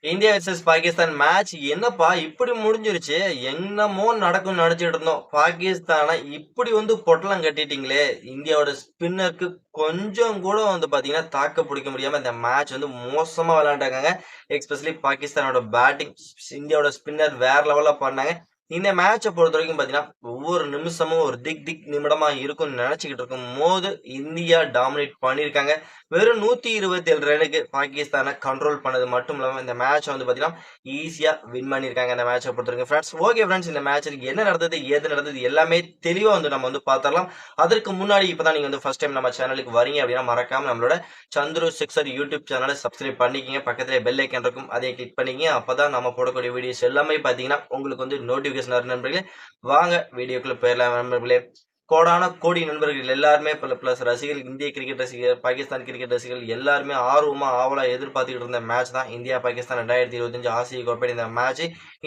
India versus Pakistan match என்னப்பா இப்படி முடிஞ்சிருச்சு. என்னமோ நடக்கும்னு நெனச்சுட்டு இருந்தோம். பாகிஸ்தான இப்படி பொட்டலம் கட்டிட்டீங்களே! இந்தியாவோட ஸ்பின்னருக்கு கொஞ்சம் கூட பாத்தீங்கன்னா, தாக்கு பிடிக்க முடியாம இந்த மேட்ச் மோசமா விளையாண்டாங்கங்க. எஸ்பெஷலி பாகிஸ்தானோட பேட்டிங் இந்தியாவோட ஸ்பின்னர் வேற லெவல்ல பண்ணாங்க. இந்த மேட்ச பொறுத்தவரைக்கும் பாத்தீங்கன்னா, ஒவ்வொரு நிமிஷமும் ஒரு திக் திக் நிமிடமா இருக்கும்னு நெனச்சுக்கிட்டு இருக்கும்போது, இந்தியா டாமினேட் பண்ணியிருக்காங்க. வெறும் 127 ரன்னுக்கு பாகிஸ்தான கண்ட்ரோல் பண்ணது மட்டும் இல்லாம, இந்த மேட்ச் பாத்தீங்கன்னா, ஈஸியா வின் பண்ணியிருக்காங்க இந்த மேட்ச பொறுத்தவரைக்கும் ஃபிரெண்ட்ஸ். ஓகே ஃபிரெண்ட்ஸ், இந்த மேட்ச்ல என்ன நடந்தது? ஏது நடந்தது? எல்லாமே தெளிவா நம்ம பாத்துரலாம். அதற்கு முன்னாடி இப்பதான் நீங்க ஃபர்ஸ்ட் டைம் நம்ம சேனலுக்கு வரீங்க அப்படின்னா, மறக்காம நம்மளோட சந்துரு சிக்ஸர் யூடியூப் சேனலை சப்ஸ்கிரைப் பண்ணிக்கங்க. பக்கத்திலே பெல் ஐக்கான் இருக்கும். அதையும் கிளிக் பண்ணிக்கங்க. அப்பதான் நம்ம போடக்கூடிய வீடியோஸ் எல்லாமே பாத்தீங்கன்னா, உங்களுக்கு நோட்டிபிகேஷன் வரும் நண்பர்களே. வாங்க வீடியோக்குள்ள போயிடலாம் நண்பர்களே. கோடான கோடி நண்பர்கள் எல்லாருமே பிளஸ் ரசிகர்கள், இந்திய கிரிக்கெட் ரசிகர்கள், பாகிஸ்தான் கிரிக்கெட் ரசிகர்கள் எல்லாருமே ஆர்வமா ஆவலா எதிர்பார்த்துக்கிட்டு இருந்த மேட்ச் தான் இந்தியா பாகிஸ்தான் 2025 ஆசிய கோப்பை.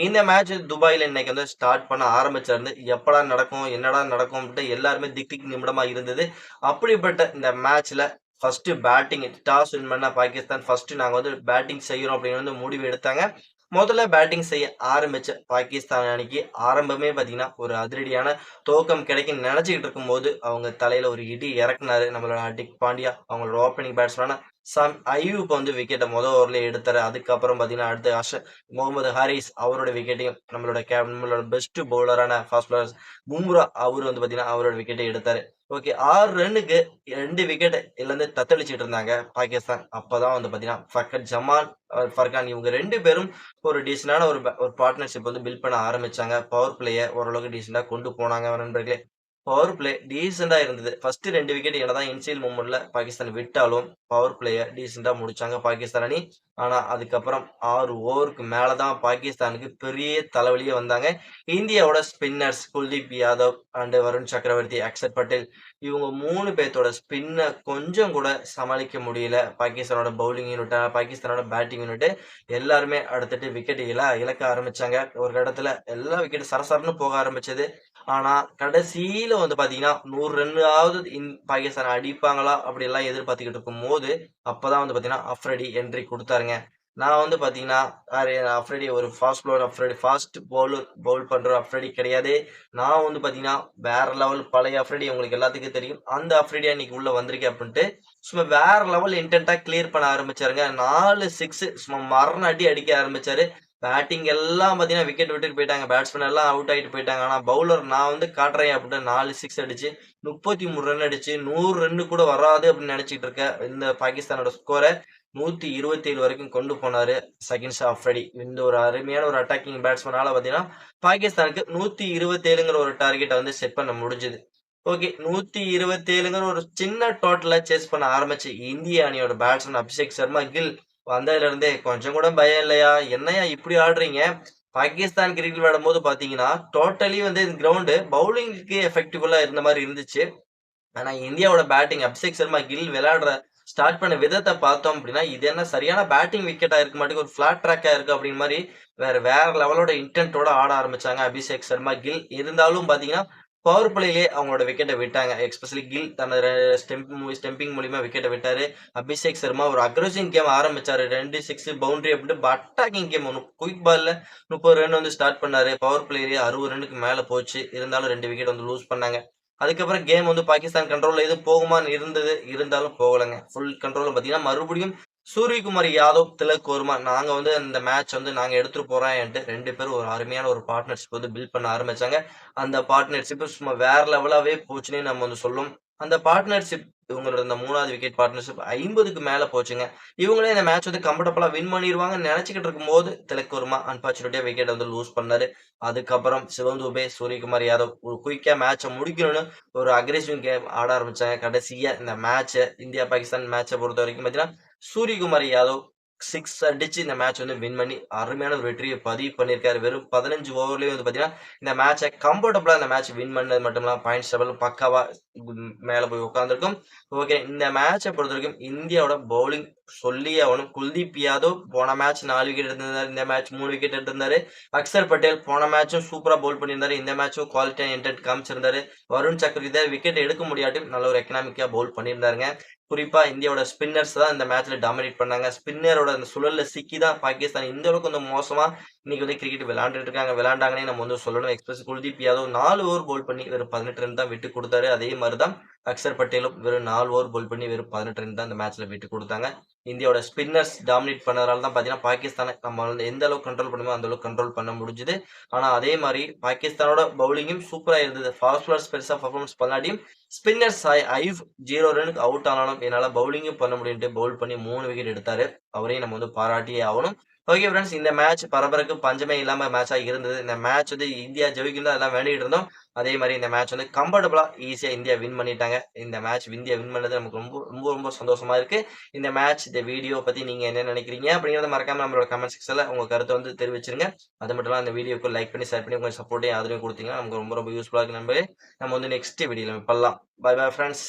இந்த மேட்ச் துபாயில இன்னைக்கு ஸ்டார்ட் பண்ண ஆரம்பிச்சிருந்து எப்படா நடக்கும், என்னடா நடக்கும்ட்டு எல்லாருமே திக் திக் நிமிடமா இருந்தது. அப்படிப்பட்ட இந்த மேட்ச்ல ஃபர்ஸ்ட் பேட்டிங் டாஸ் வின் பண்ண பாகிஸ்தான் ஃபர்ஸ்ட் நாங்க பேட்டிங் செய்யறோம் அப்படின்னு முடிவு எடுத்தாங்க. முதல்ல பேட்டிங் செய்ய ஆரம்பிச்ச பாகிஸ்தான் அணிக்கு ஆரம்பமே பாத்தீங்கன்னா, ஒரு அதிரடியான துவக்கம் கிடைக்கும்னு நினைச்சுக்கிட்டு இருக்கும்போது, அவங்க தலையில ஒரு இடி இறக்குனாரு நம்மளோட ஹர்திக் பாண்டியா. அவங்களோட ஓப்பனிங் பேட்ஸ்மேனான சம் அய்யூப் விக்கெட்ட ஓவர்லயே எடுத்தாரு. அதுக்கப்புறம் பாத்தீங்கன்னா, அடுத்து முகமது ஹாரிஸ் அவரோட விக்கெட்டையும் நம்மளோட பெஸ்ட் பவுலரான ஃபாஸ்ட் பவுலர் பும்ரா அவரு பாத்தீங்கன்னா, அவரோட விக்கெட்டை எடுத்தாரு. ஓகே, 6 ரன்னுக்கு 2 விக்கெட் இழந்து தத்தளிச்சிட்டு இருந்தாங்க பாகிஸ்தான். அப்பதான் பாத்தீங்கன்னா, ஃபக்கர் ஜமான், ஃபர்கான் இவங்க 2 பேரும் ஒரு டீசென்டான ஒரு பார்ட்னர்ஷிப் பில்ட் பண்ண ஆரம்பிச்சாங்க. பவர் பிளேய ஓரளவுக்கு டீசென்டா கொண்டு போனாங்க நண்பர்களே. பவர் பிளே டீசென்டா இருந்தது. ஃபர்ஸ்ட் 2 விக்கெட் என்னதான் இனிஷியல் மூவ்மெண்ட்ல பாகிஸ்தான் விட்டாலும், பவர் பிளேய டீசென்டா முடிச்சாங்க பாகிஸ்தான் அணி. ஆனா, அதுக்கப்புறம் 6 ஓவருக்கு மேல தான் பாகிஸ்தானுக்கு பெரிய தலைவலியே வந்தாங்க. இந்தியாவோட ஸ்பின்னர்ஸ் குல்தீப் யாதவ் அண்ட் வருண் சக்கரவர்த்தி, அக்ஷர் பட்டேல் இவங்க 3 பேத்தோட ஸ்பின்ன கொஞ்சம் கூட சமாளிக்க முடியல. பாகிஸ்தானோட பவுலிங் யூனிட், பாகிஸ்தானோட பேட்டிங் யூனிட் எல்லாருமே அடுத்தடுத்து விக்கெட் இழக்க ஆரம்பிச்சாங்க. ஒரு இடத்துல எல்லா விக்கெட் சரசரன்னு போக ஆரம்பிச்சது. ஆனா கடைசியில பாத்தீங்கன்னா 100 ரன்னாவது பாகிஸ்தான் அடிப்பாங்களா அப்படி எல்லாம் எதிர்பார்த்துக்கிட்டு இருக்கும்போது, அப்பதான் பாத்தீங்கன்னா அஃப்ரிடி என்ட்ரி கொடுத்தாருங்க. நான் பாத்தீங்கன்னா அஃப்ரிடி ஒரு fast bowler, Afridi fast bowl பண்ற அஃப்ரிடி கிடையாது. நான் பாத்தீங்கன்னா வேற லெவல் பழைய அஃப்ரிடி உங்களுக்கு எல்லாத்துக்கும் தெரியும். அந்த அஃப்ரிடி இன்னைக்கு உள்ள வந்திருக்கேன் அப்படின்ட்டு சும்மா வேற லெவல் இன்டென்ட்டா கிளியர் பண்ண ஆரம்பிச்சாருங்க. 4 6 சும்மா மரண அடி அடிக்க ஆரம்பிச்சாரு. பேட்டிங் எல்லாம் பாத்தீங்கன்னா விக்கெட் விட்டுட்டு போயிட்டாங்க. பேட்ஸ்மேன் எல்லாம் அவுட் ஆயிட்டு போயிட்டாங்க. ஆனா பவுலர் நான் காட்டுறேன் அப்படின்னு 4 6 அடிச்சு 33 ரன் அடிச்சு 100 ரன் கூட வராது அப்படின்னு நினைச்சிட்டு இருக்க இந்த பாகிஸ்தானோட ஸ்கோரை 127 வரைக்கும் கொண்டு போனாரு செகண்ட் அஃப்ரிடி. இந்த ஒரு அருமையான ஒரு அட்டாக்கிங் பேட்ஸ்மேனால பாத்தீங்கன்னா பாகிஸ்தானுக்கு 127ங்கிற ஒரு டார்கெட்டை செட் பண்ண முடிஞ்சது. ஓகே, 127ங்கிற ஒரு சின்ன டோட்டலை சேஸ் பண்ண ஆரம்பிச்சு இந்திய அணியோட பேட்ஸ்மேன் அபிஷேக் சர்மா கில் வந்ததுல இருந்தே கொஞ்சம் கூட பயம் இல்லையா, என்னையா இப்படி ஆடுறீங்க? பாகிஸ்தான் கிரிக்கெட் விளையாடும்போது பாத்தீங்கன்னா டோட்டலி இந்த கிரவுண்ட் பவுலிங்க்கு எஃபெக்டிவா இருந்த மாதிரி இருந்துச்சு. ஆனா இந்தியாவோட பேட்டிங் அபிஷேக் சர்மா கில் விளையாடுற ஸ்டார்ட் பண்ண விதத்தை பார்த்தோம் அப்படின்னா, இது என்ன சரியான பேட்டிங் விக்கெட்டா இருக்க மாட்டேங்குது, ஒரு ஃபிளாட் ட்ராக்கா இருக்கு அப்படின்ற மாதிரி வேற லெவலோட இன்டென்ட்டோட ஆட ஆரம்பிச்சாங்க அபிஷேக் சர்மா கில். இருந்தாலும் பாத்தீங்கன்னா பவர் பிளேலயே அவங்களோட விக்கெட்டை விட்டாங்க. எஸ்பெஷலி கில் தன்னோட ஸ்டெம்பிங் மூலியமா விக்கெட்டை விட்டாரு. அபிஷேக் சர்மா ஒரு அக்ரெசிவ் கேம் ஆரம்பிச்சாரு. 2 6 பவுண்டரி அப்படின்ட்டு அட்டாக்கிங் கேம் குயிக் பால்ல 30 ரன் ஸ்டார்ட் பண்ணாரு. பவர் பிளேலயே 60 ரன்னுக்கு மேல போச்சு. இருந்தாலும் 2 விக்கெட் லூஸ் பண்ணாங்க. அதுக்கப்புறம் கேம் பாகிஸ்தான் கண்ட்ரோல்ல எது போகுமான்னு இருந்தது. இருந்தாலும் போகலங்க. ஃபுல் கண்ட்ரோல் பாத்தீங்கன்னா மறுபடியும் சூரியகுமார் யாதவ், திலக் வர்மா நாங்க அந்த மேட்ச் நாங்க எடுத்துட்டு போறோம்ட்டு 2 பேரும் ஒரு அருமையான ஒரு பார்ட்னர்ஷிப் பில்ட் பண்ண ஆரம்பிச்சாங்க. அந்த பார்ட்னர்ஷிப் சும்மா வேற லெவலாவே போச்சுன்னே நம்ம சொல்லும். அந்த பார்ட்னர்ஷிப் இவங்களோட இந்த 3வது விக்கெட் பார்ட்னர்ஷிப் 50க்கு மேல போச்சுங்க. இவங்களே இந்த மேட்ச் கம்ஃபர்டபுளா வின் பண்ணிடுவாங்கன்னு நினைச்சுக்கிட்டு இருக்கும்போது திலக் வர்மா அன்பார்ச்சுனேட்டா விக்கெட் லூஸ் பண்ணாரு. அதுக்கப்புறம் சிவம் துபே, சூரியகுமார் யாதவ் ஒரு குயிக்கா மேட்சை முடிக்கணும்னு ஒரு அக்ரெசிவ் கேம் ஆட ஆரம்பிச்சாங்க. கடைசியா இந்த மேட்சை இந்தியா பாகிஸ்தான் மேட்சை பொறுத்த வரைக்கும் பாத்தீங்கன்னா சூரியகுமார் யாதவ் 6 அடிச்சு இந்த மேட்ச் வின் பண்ணி அருமையான ஒரு வெற்றியை பதிவு பண்ணியிருக்காரு. வெறும் 15 ஓவர்லயே பாத்தீங்கன்னா இந்த மேட்சை கம்ஃபர்டபுளா இந்த மேட்ச் வின் பண்ணது மட்டும் இல்லாம பாயிண்ட்ஸ் டேபிள் பக்காவா மேல போய் உட்கார்ந்துருக்கும். ஓகே, இந்த மேட்சை பொறுத்த வரைக்கும் இந்தியாவோட பவுலிங் சொல்லியே ஆகணும். குல்தீப் யாதவ் போன மேட்ச் 4 விக்கெட் எடுத்திருந்தாரு. இந்த மேட்ச் 3 விக்கெட் எடுத்திருந்தாரு. அக்சர் பட்டேல் போன மேட்சும் சூப்பரா பவுல் பண்ணியிருந்தாரு. இந்த மேட்சும் குவாலிட்டியான இன்டென்ட் காமிச்சிருந்தாரு. வருண் சக்கரவர்த்தி விக்கெட் எடுக்க முடியாட்டியும் நல்ல ஒரு எக்கனாமிக்கா பவுல் பண்ணியிருந்தாருங்க. குறிப்பா இந்தியாவோட ஸ்பின்னர்ஸ் தான் இந்த மேட்ச்ல டாமினேட் பண்ணாங்க. ஸ்பின்னரோட அந்த சுழல்ல சிக்கி தான் பாகிஸ்தான் இந்த அளவுக்கு வந்து மோசமா இன்னைக்கு வந்து கிரிக்கெட் விளையாண்டுட்டு இருக்காங்க. விளையாண்டாங்கன்னே நம்ம வந்து சொல்லணும். எக்ஸ்பிரஸ் குல்தீப் யாதவ் 4 ஓவர் பவுல் பண்ணி வெறும் 18 ரன் தான் விட்டு கொடுத்தாரு. அதே மாதிரி தான் அக்சர் பட்டேலும் வெறும் 4 ஓவர் பவுல் பண்ணி வெறும் 18 ரன் தான் இந்த மேட்ச்ல விட்டு கொடுத்தாங்க. இந்தியாவோட ஸ்பின்னர்ஸ் டாமினேட் பண்ணதால தான் பாத்தீங்கன்னா பாகிஸ்தானை நம்ம வந்து எந்த அளவுக்கு கண்ட்ரோல் பண்ணுமோ அந்த அளவுக்கு கண்ட்ரோல் பண்ண முடிஞ்சுது. ஆனா அதே மாதிரி பாகிஸ்தானோட பவுலிங்கும் சூப்பரா இருந்தது. ஃபாஸ்ட் பவுலர்ஸ் பெருசா பர்ஃபார்மன்ஸ் பண்ணாட்டியும் ஸ்பின்னர்ஸ் ஐவ் 0 ரனுக்கு அவுட் ஆனாலும் என்னால பவுலிங்கும் பண்ண முடியும்ட்டு பவுல் பண்ணி 3 விக்கெட் எடுத்தாரு. அவரையும் நம்ம வந்து பாராட்டியே ஆகணும். ஓகே ஃப்ரெண்ட்ஸ், இந்த மேட்ச் பரபரப்பு பஞ்சமே இல்லாம மேட்சா இருந்தது. இந்த மேட்ச் வந்து இந்தியா ஜெயிக்கும் தான் எல்லாம் வேண்டிட்டு இருந்தோம். அதே மாதிரி இந்த மேட்ச் வந்து கம்ஃபர்டபுளா ஈஸியா இந்தியா வின் பண்ணிட்டாங்க. இந்த மேட்ச் இந்தியா வின் பண்ணது நமக்கு ரொம்ப ரொம்ப ரொம்ப சந்தோஷமா இருக்கு. இந்த மேட்ச் இந்த வீடியோ பத்தி நீங்க என்ன நினைக்கிறீங்க அப்படிங்கறத மறக்காம நம்மளோட கமெண்ட் செக்ஷன்ல உங்க கருத்தை வந்து தெரிவிச்சிருங்க. அது மட்டும் இல்லாம இந்த வீடியோக்கு லைக் பண்ணி ஷேர் பண்ணி உங்க சப்போர்ட்டையும் ஆதரவையும் கொடுத்தீங்கன்னா நமக்கு ரொம்ப ரொம்ப யூஸ்ஃபுல்லா இருக்கு. நம்ம வந்து நெக்ஸ்ட் வீடியோல பண்ணலாம். Bye bye friends.